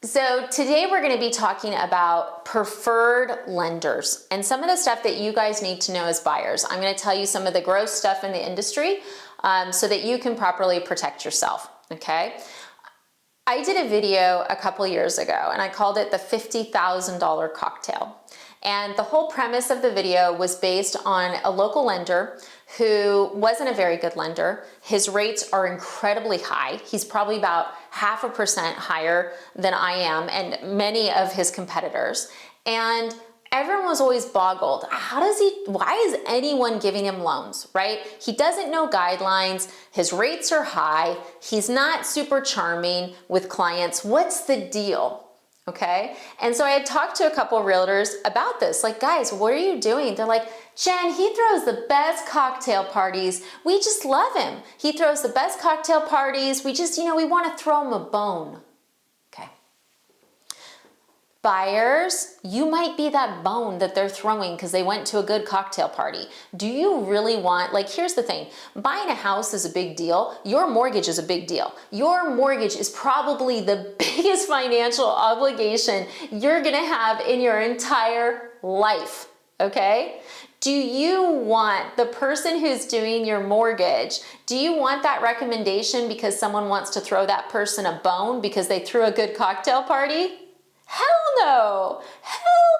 So today we're going to be talking about preferred lenders and some of the stuff that you guys need to know as buyers. I'm going to tell you some of the gross stuff in the industry so that you can properly protect yourself, okay? I did a video a couple years ago and I called it the $50,000 cocktail. And the whole premise of the video was based on a local lender who wasn't a very good lender. His rates are incredibly high. He's probably about 0.5% higher than I am and many of his competitors. And everyone was always boggled. Why is anyone giving him loans, right? He doesn't know guidelines. His rates are high. He's not super charming with clients. What's the deal? Okay. And so I had talked to a couple of realtors about this, like, guys, what are you doing? They're like, Jen, he throws the best cocktail parties. We just love him. He throws the best cocktail parties. We just, we want to throw him a bone. Okay. Buyers, you might be that bone that they're throwing because they went to a good cocktail party. Do you really want, here's the thing, buying a house is a big deal. Your mortgage is a big deal. Your mortgage is probably the biggest financial obligation you're gonna have in your entire life, okay? Do you want the person who's doing your mortgage, do you want that recommendation because someone wants to throw that person a bone because they threw a good cocktail party? Hell no! Hell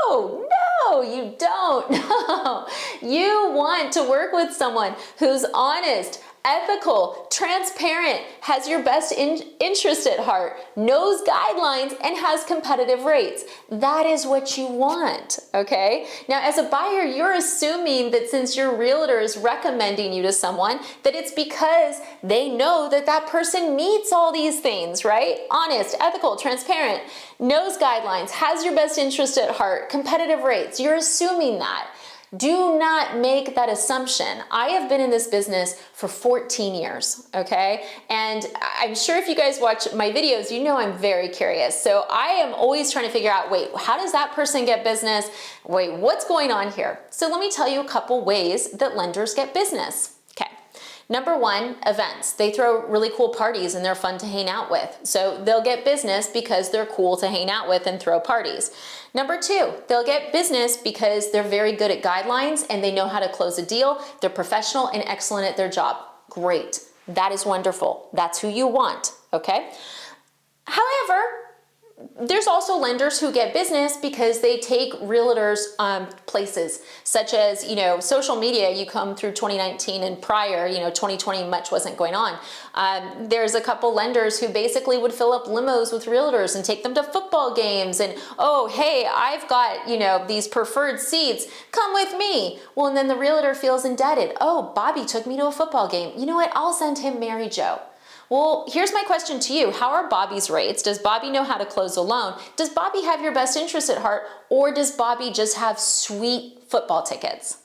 no! No, you don't. No. You want to work with someone who's honest, ethical, transparent, has your best interest at heart, knows guidelines, and has competitive rates. That is what you want, okay? Now, as a buyer, you're assuming that since your realtor is recommending you to someone, that it's because they know that that person meets all these things, right? Honest, ethical, transparent, knows guidelines, has your best interest at heart, competitive rates. You're assuming that. Do not make that assumption. I have been in this business for 14 years, okay? And I'm sure if you guys watch my videos, you know I'm very curious. So I am always trying to figure out, wait, how does that person get business? Wait, what's going on here? So let me tell you a couple ways that lenders get business. Number one, events. They throw really cool parties and they're fun to hang out with. So they'll get business because they're cool to hang out with and throw parties. Number two, they'll get business because they're very good at guidelines and they know how to close a deal. They're professional and excellent at their job. Great. That is wonderful. That's who you want, okay? However, there's also lenders who get business because they take realtors places such as, social media. You come through 2019 and prior, 2020 much wasn't going on. There's a couple lenders who basically would fill up limos with realtors and take them to football games and, oh, hey, I've got, these preferred seats, come with me. Well, and then the realtor feels indebted. Oh, Bobby took me to a football game. You know what? I'll send him Mary Jo. Well, here's my question to you. How are Bobby's rates? Does Bobby know how to close a loan? Does Bobby have your best interest at heart? Or does Bobby just have sweet football tickets?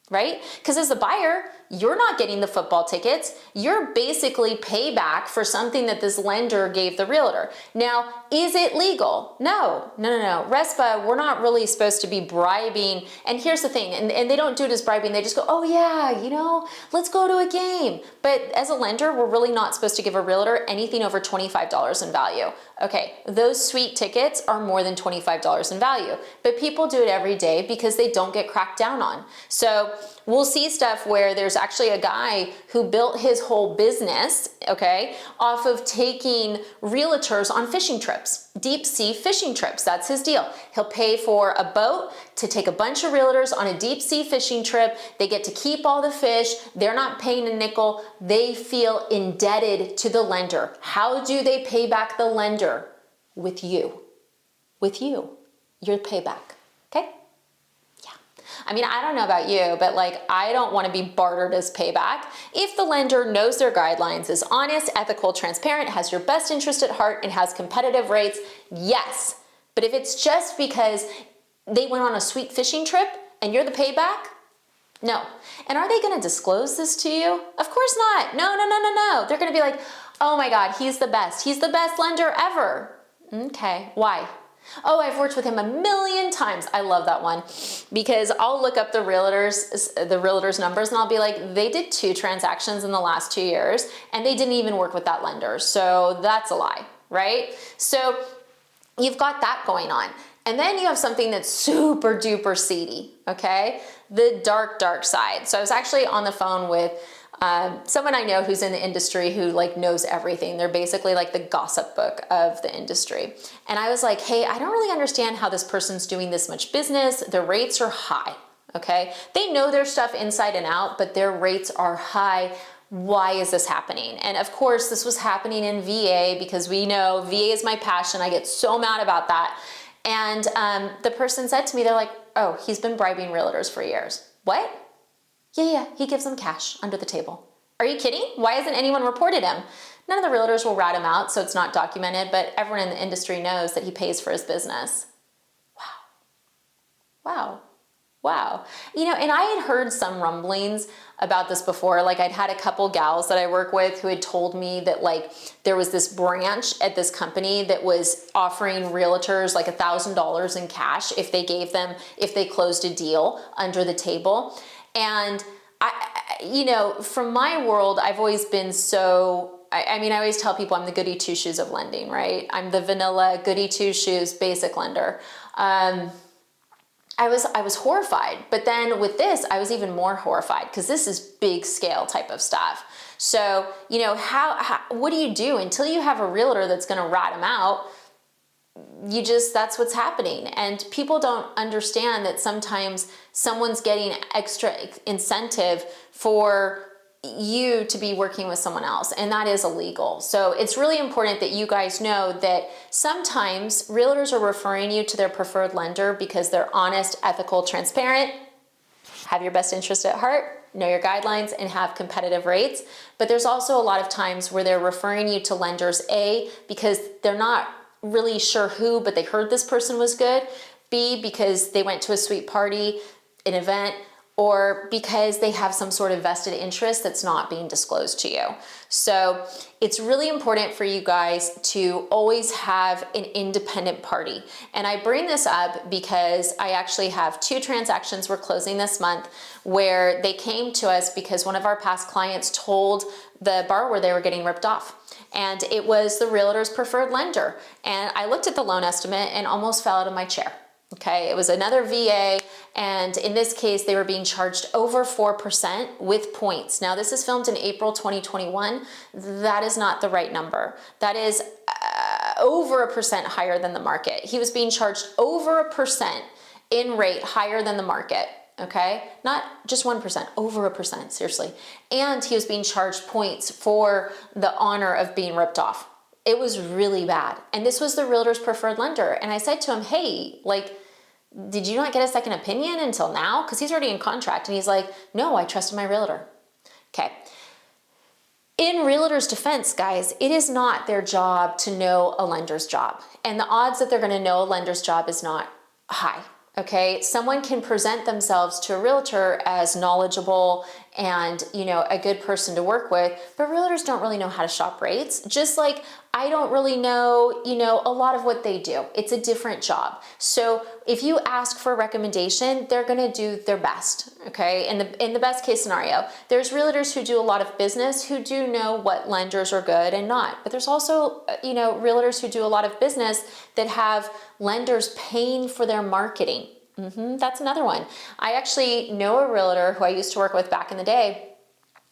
Right? Because as a buyer, you're not getting the football tickets. You're basically payback for something that this lender gave the realtor. Now, is it legal? No. RESPA, we're not really supposed to be bribing. And here's the thing, and they don't do it as bribing. They just go, oh yeah, let's go to a game. But as a lender, we're really not supposed to give a realtor anything over $25 in value. Okay, those sweet tickets are more than $25 in value, but people do it every day because they don't get cracked down on. So we'll see stuff where there's actually a guy who built his whole business, okay, off of taking realtors on fishing trips, deep sea fishing trips. That's his deal. He'll pay for a boat to take a bunch of realtors on a deep sea fishing trip. They get to keep all the fish. They're not paying a nickel. They feel indebted to the lender. How do they pay back the lender? With you. With you. Your payback. Okay? I don't know about you, but I don't want to be bartered as payback. If the lender knows their guidelines, is honest, ethical, transparent, has your best interest at heart, and has competitive rates, yes. But if it's just because they went on a sweet fishing trip and you're the payback, no. And are they going to disclose this to you? Of course not. No. They're going to be like, oh my God, he's the best. He's the best lender ever. Okay, why? Oh, I've worked with him 1,000,000 times. I love that one because I'll look up the realtor's numbers and I'll be like, they did 2 transactions in the last 2 years and they didn't even work with that lender. So that's a lie. right? So you've got that going on. And then you have something that's super duper seedy, okay? The dark, dark side. So I was actually on the phone with someone I know who's in the industry who like knows everything. They're basically like the gossip book of the industry. And I was like, hey, I don't really understand how this person's doing this much business. The rates are high, okay? They know their stuff inside and out, but their rates are high. Why is this happening? And of course, this was happening in VA because we know VA is my passion. I get so mad about that. And the person said to me, they're like, oh, he's been bribing realtors for years. What? Yeah, he gives them cash under the table. Are you kidding? Why hasn't anyone reported him? None of the realtors will rat him out, so it's not documented, but everyone in the industry knows that he pays for his business. Wow. You know, and I had heard some rumblings about this before. Like I'd had a couple gals that I work with who had told me that like there was this branch at this company that was offering realtors like $1,000 in cash if they closed a deal under the table. And you know, from my world, I've always been so, I mean, I always tell people I'm the goody two shoes of lending, right? I'm the vanilla goody two shoes basic lender. I was horrified, but then with this, I was even more horrified because this is big scale type of stuff. So, you know, what do you do until you have a realtor that's going to rat them out? That's what's happening. And people don't understand that sometimes someone's getting extra incentive for you to be working with someone else, and that is illegal. So it's really important that you guys know that sometimes realtors are referring you to their preferred lender because they're honest, ethical, transparent, have your best interest at heart, know your guidelines, and have competitive rates. But there's also a lot of times where they're referring you to lenders A because they're not really sure who, but they heard this person was good, B because they went to a sweet party, an event, or because they have some sort of vested interest that's not being disclosed to you. So it's really important for you guys to always have an independent party. And I bring this up because I actually have 2 transactions we're closing this month where they came to us because one of our past clients told the borrower they were getting ripped off. And it was the realtor's preferred lender. And I looked at the loan estimate and almost fell out of my chair. Okay, it was another VA, and in this case, they were being charged over 4% with points. Now, this is filmed in April 2021. That is not the right number. That is over 1% higher than the market. He was being charged over 1% in rate higher than the market. Okay, not just 1%, over 1%, seriously. And he was being charged points for the honor of being ripped off. It was really bad. And this was the realtor's preferred lender. And I said to him, hey, like, did you not get a second opinion until now? Because he's already in contract. And he's like, no, I trusted my realtor. Okay. In realtor's defense, guys, it is not their job to know a lender's job. And the odds that they're going to know a lender's job is not high. Okay, someone can present themselves to a realtor as knowledgeable and, you know, a good person to work with, but realtors don't really know how to shop rates. Just like I don't really know, you know, a lot of what they do. It's a different job. So if you ask for a recommendation, they're going to do their best. Okay, in the best case scenario, there's realtors who do a lot of business who do know what lenders are good and not. But there's also, you know, realtors who do a lot of business that have lenders paying for their marketing. That's another one. I actually know a realtor who I used to work with back in the day,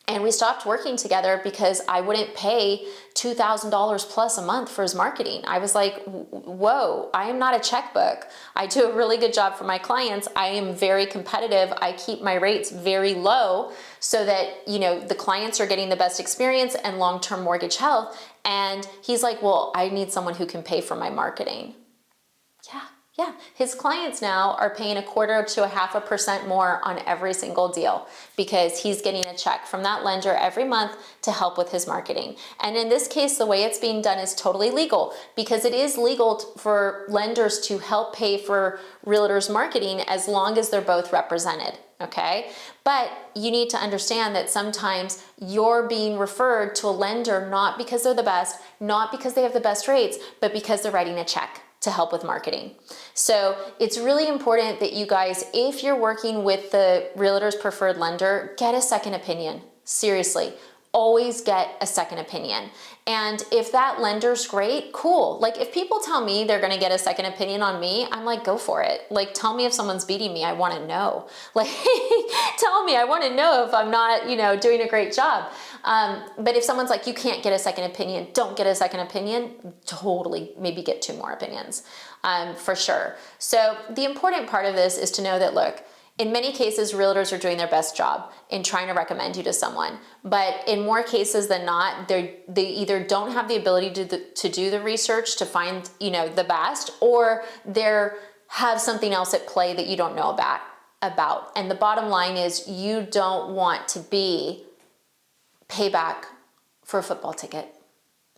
and we stopped working together because I wouldn't pay $2,000 plus a month for his marketing. I was like, whoa, I am not a checkbook. I do a really good job for my clients. I am very competitive. I keep my rates very low so that, you know, the clients are getting the best experience and long-term mortgage health. And he's like, well, I need someone who can pay for my marketing. Yeah, his clients now are paying 1/4 to 0.5% more on every single deal because he's getting a check from that lender every month to help with his marketing. And in this case, the way it's being done is totally legal because it is legal for lenders to help pay for realtors' marketing as long as they're both represented. Okay, but you need to understand that sometimes you're being referred to a lender not because they're the best, not because they have the best rates, but because they're writing a check to help with marketing. So it's really important that you guys, if you're working with the realtor's preferred lender, get a second opinion. Seriously, always get a second opinion. And if that lender's great, cool. Like if people tell me they're gonna get a second opinion on me, I'm like, go for it. Like tell me if someone's beating me, I wanna know. Like tell me, I wanna know if I'm not, doing a great job. But if someone's like, you can't get a second opinion, don't get a second opinion, totally, maybe get 2 more opinions, for sure. So the important part of this is to know that, look, in many cases, realtors are doing their best job in trying to recommend you to someone. But in more cases than not, they either don't have the ability to do the research to find, the best, or they have something else at play that you don't know about. And the bottom line is you don't want to be payback for a football ticket.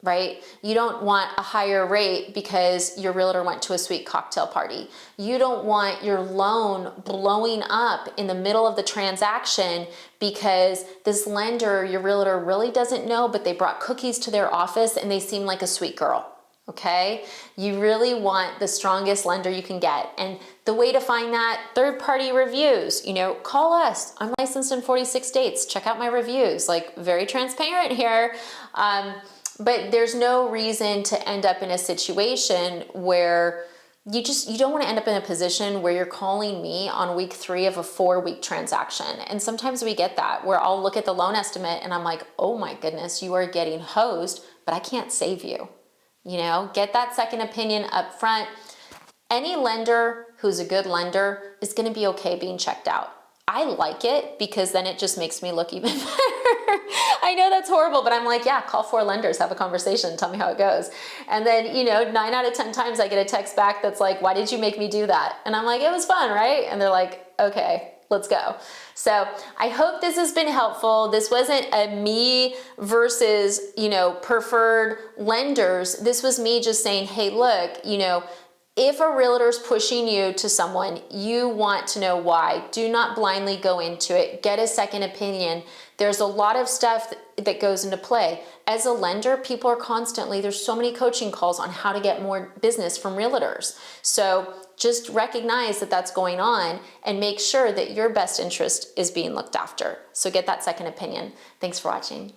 Right? You don't want a higher rate because your realtor went to a sweet cocktail party. You don't want your loan blowing up in the middle of the transaction because this lender, your realtor really doesn't know, but they brought cookies to their office and they seem like a sweet girl. Okay? You really want the strongest lender you can get. And the way to find that, third-party reviews. Call us. I'm licensed in 46 states. Check out my reviews. Like, very transparent here. But there's no reason to end up in a situation where you don't want to end up in a position where you're calling me on week 3 of a 4-week transaction. And sometimes we get that where I'll look at the loan estimate and I'm like, oh my goodness, you are getting hosed, but I can't save you. Get that second opinion up front. Any lender who's a good lender is going to be okay being checked out. I like it because then it just makes me look even better. I know that's horrible, but I'm like, yeah, call 4 lenders, have a conversation, tell me how it goes. And then, 9 out of 10 times I get a text back that's like, why did you make me do that? And I'm like, it was fun, right? And they're like, okay, let's go. So I hope this has been helpful. This wasn't a me versus, preferred lenders. This was me just saying, hey, look, if a realtor's pushing you to someone, you want to know why. Do not blindly go into it. Get a second opinion. There's a lot of stuff that goes into play. As a lender, people are there's so many coaching calls on how to get more business from realtors. So just recognize that that's going on and make sure that your best interest is being looked after. So get that second opinion. Thanks for watching.